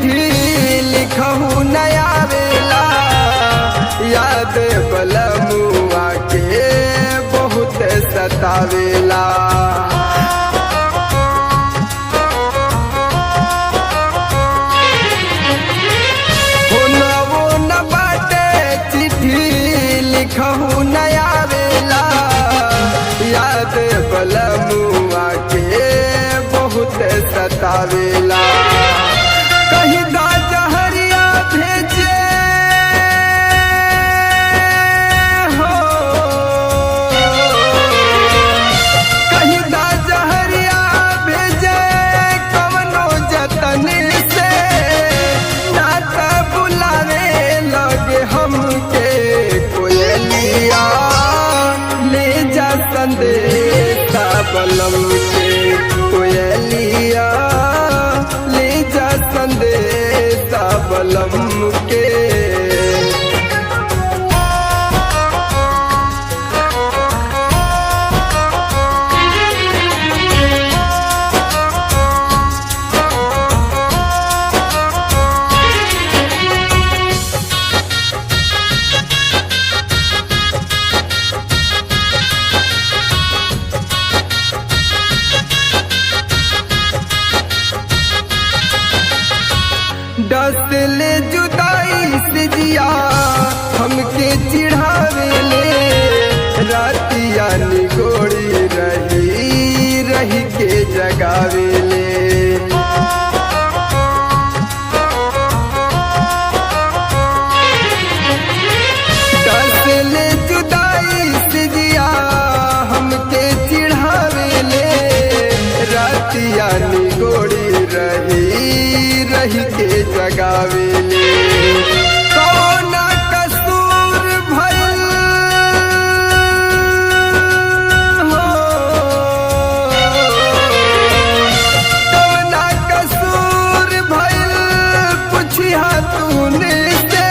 चिट्ठी लिखहु नया वेला, याद बलमुआ के बहुत सतावेला। लिखहु नया वेला, याद बलमुआ के बहुत सतावेला। कहीं दा जहरिया भेजे हो, कहीं दा जहरिया भेजे कवनो जतन से, ना त बुलावे लगे हमके ले जा संदेशा बलम के कोयलिया, ले जा संदेशा बलम के। दस ले जुदाई से जिया हमके चिढ़ावेले, रातिया निगोड़ी रही रही के जगावेले। दस ले जुदाई से जिया हमके चिढ़ावेले, रातिया निगोड़ी रही के जगावेले। कौन कसूर भइल हो, कौन कसूर भइल पुछिया तूने से,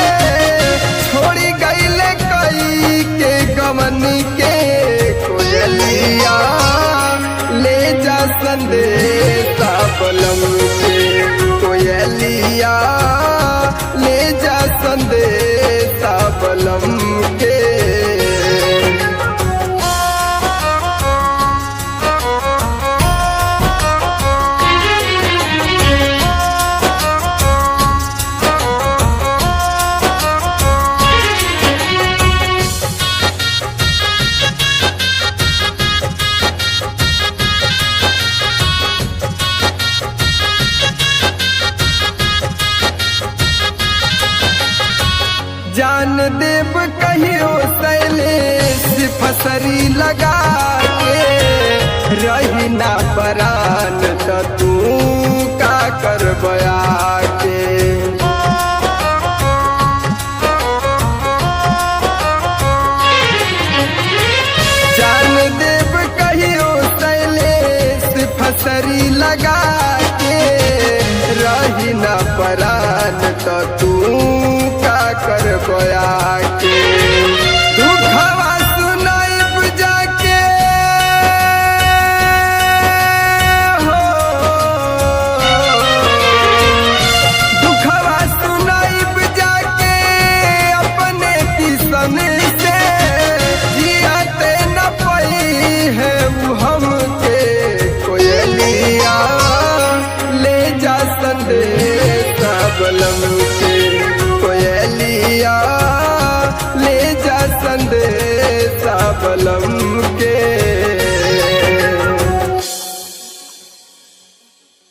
छोड़ी गईले कई के गमन के कोयलिया, ले जा संदेशा बलम के कोयलिया, ले जा संदेशा बलम के। जान देव कहियो शैलेश फसरी लगा के, रही ना परान त तू का करबया के। जान देव कहियो शैलेश फसरी लगा के, रही ना परान त तू का करबया के।